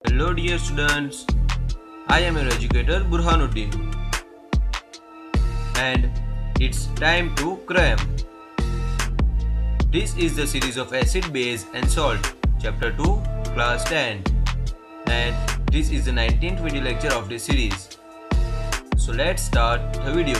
Hello dear students, I am your educator Burhanuddin and it's time to cram. This is the series of acid, base and salt, chapter 2, class 10, and this is the 19th video lecture of this series. So let's start the video.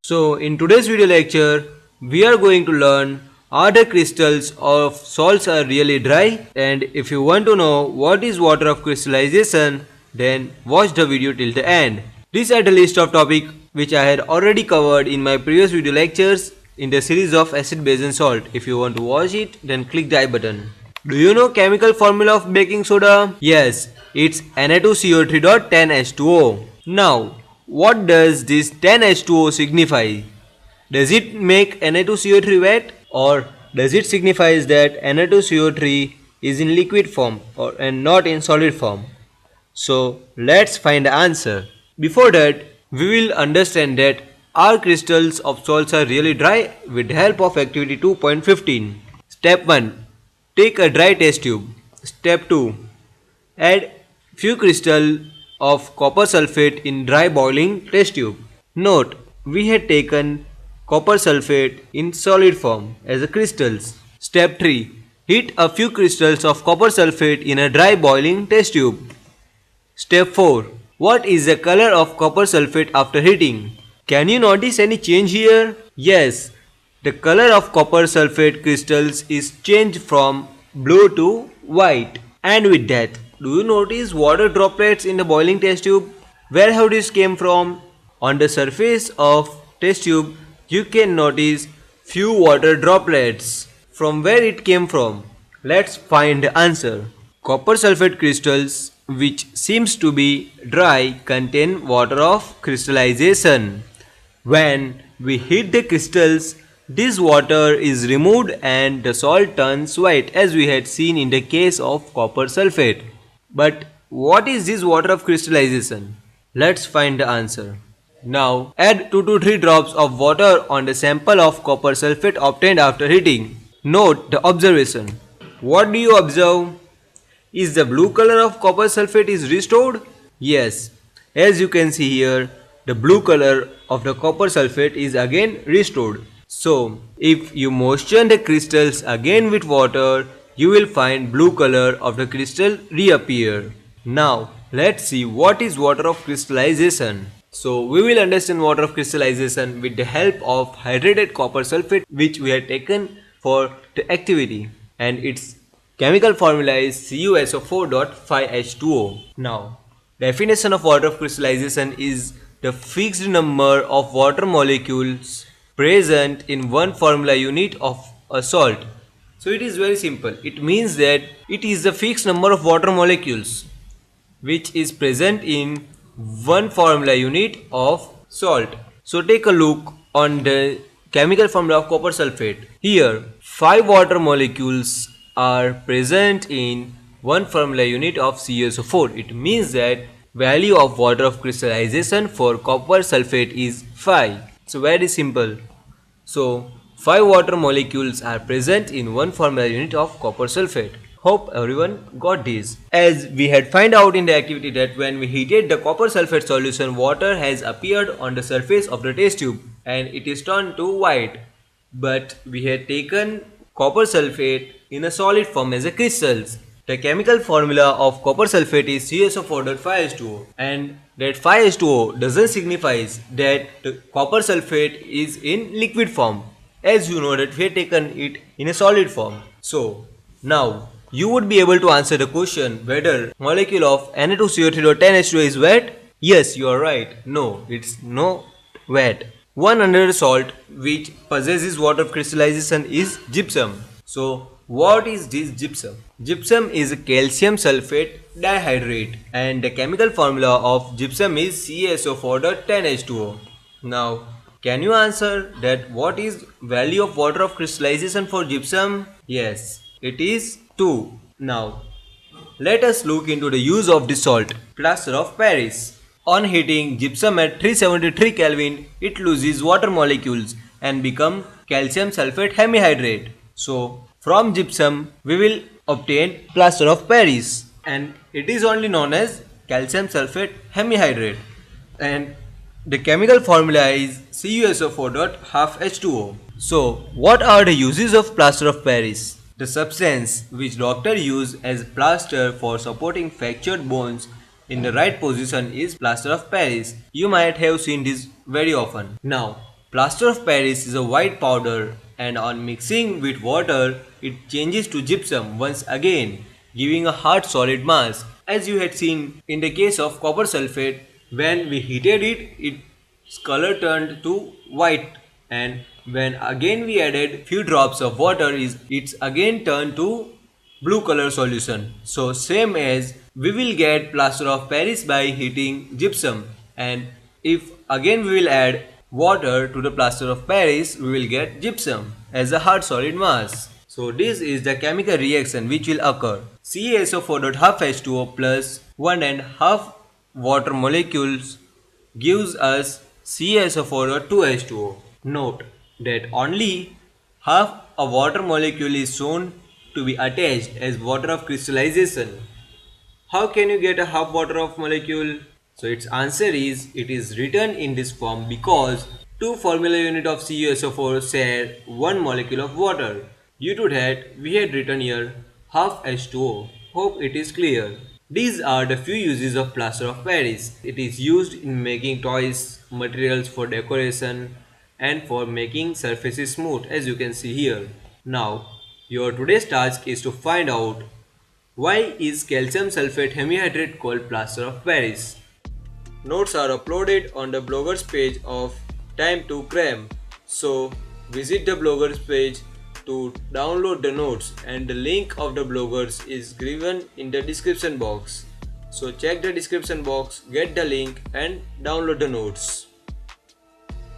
So in today's video lecture, we are going to learn are the crystals of salts are really dry, and if you want to know what is water of crystallization, then watch the video till the end. These are the list of topics which I had already covered in my previous video lectures in the series of acid, base and salt. If you want to watch it, then click the I button. Do you know chemical formula of baking soda? Yes, it's Na2CO3.10H2O. Now, what does this 10H2O signify? Does it make Na2CO3 wet, or does it signify that Na2CO3 is in liquid form and not in solid form? So let's find the answer. Before that, we will understand that our crystals of salts are really dry with the help of activity 2.15. Step 1. Take a dry test tube. Step 2. Add few crystals of copper sulfate in dry boiling test tube. Note, we had taken copper sulfate in solid form as a crystals. Step 3. Heat a few crystals of copper sulfate in a dry boiling test tube. Step 4. What is the color of copper sulfate after heating? Can you notice any change here? Yes, the color of copper sulfate crystals is changed from blue to white. And with that, do you notice water droplets in the boiling test tube? Where have this came from? On the surface of test tube, you can notice few water droplets. From where it came from? Let's find the answer. Copper sulfate crystals, which seems to be dry, contain water of crystallization. When we heat the crystals, this water is removed and the salt turns white, as we had seen in the case of copper sulfate. But what is this water of crystallization? Let's find the answer. Now add 2 to 3 drops of water on the sample of copper sulfate obtained after heating. Note the observation. What do you observe? Is the blue color of copper sulfate is restored? Yes, as you can see here, the blue color of the copper sulfate is again restored. So, if you moisten the crystals again with water, you will find blue color of the crystal reappear. Now, let's see what is water of crystallization. So, we will understand water of crystallization with the help of hydrated copper sulfate, which we had taken for the activity, and its chemical formula is CuSO4.5H2O. Now, definition of water of crystallization is the fixed number of water molecules present in one formula unit of a salt. So it is very simple. It means that it is the fixed number of water molecules which is present in one formula unit of salt. So take a look on the chemical formula of copper sulfate. Here 5 water molecules are present in one formula unit of CuSO4. It means that value of water of crystallization for copper sulfate is 5. So very simple. So 5 water molecules are present in one formula unit of copper sulfate. Hope everyone got this. As we had find out in the activity that when we heated the copper sulfate solution, water has appeared on the surface of the test tube and it is turned to white. But we had taken copper sulfate in a solid form as a crystals. The chemical formula of copper sulfate is CuSO4.5H2O, and that 5H2O doesn't signify that the copper sulfate is in liquid form, as you know that we have taken it in a solid form. So now you would be able to answer the question whether molecule of Na2CO3.10H2O is wet. Yes, you are right. No, it's not wet. One another salt which possesses water of crystallization is gypsum. So what is this gypsum? Gypsum is a calcium sulfate dihydrate and the chemical formula of gypsum is CaSO4.10H2O. Now, can you answer that what is value of water of crystallization for gypsum? Yes, it is 2. Now, let us look into the use of this salt, plaster of Paris. On heating gypsum at 373 Kelvin, it loses water molecules and become calcium sulfate hemihydrate. So, from gypsum, we will obtain plaster of Paris. and it is only known as calcium sulfate hemihydrate, and the chemical formula is CuSO4 half H2O. So what are the uses of plaster of Paris? The substance which doctor use as plaster for supporting fractured bones in the right position is plaster of Paris. You might have seen this very often. Now, plaster of Paris is a white powder, and on mixing with water it changes to gypsum once again, giving a hard solid mass. As you had seen in the case of copper sulfate, when we heated it, its color turned to white, and when again we added few drops of water, it's again turned to blue color solution. So same as we will get plaster of Paris by heating gypsum, and if again we will add water to the plaster of Paris, we will get gypsum as a hard solid mass. So this is the chemical reaction which will occur. CaSO4 half H2O plus 1 and half water molecules gives us CaSO4 2H2O. Note that only half a water molecule is shown to be attached as water of crystallization. How can you get a half water of molecule? So its answer is it is written in this form because two formula unit of CuSO4 share one molecule of water. Due to that, we had written here half H2O. Hope it is clear. These are the few uses of plaster of Paris. It is used in making toys, materials for decoration, and for making surfaces smooth, as you can see here. Now, your today's task is to find out why is calcium sulfate hemihydrate called plaster of Paris. Notes are uploaded on the bloggers page of Time to Cram. So visit the bloggers page to download the notes, and the link of the bloggers is given in the description box. So check the description box, get the link and download the notes.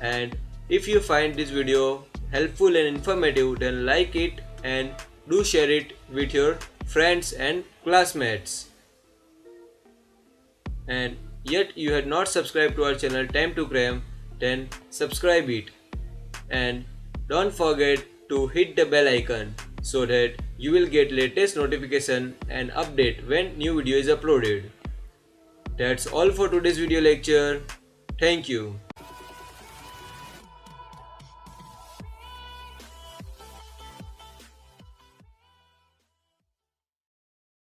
And if you find this video helpful and informative, then like it and do share it with your friends and classmates. And yet you had not subscribed to our channel Time to Cram, then subscribe it. And don't forget to hit the bell icon so that you will get latest notification and update when new video is uploaded. That's all for today's video lecture. Thank you.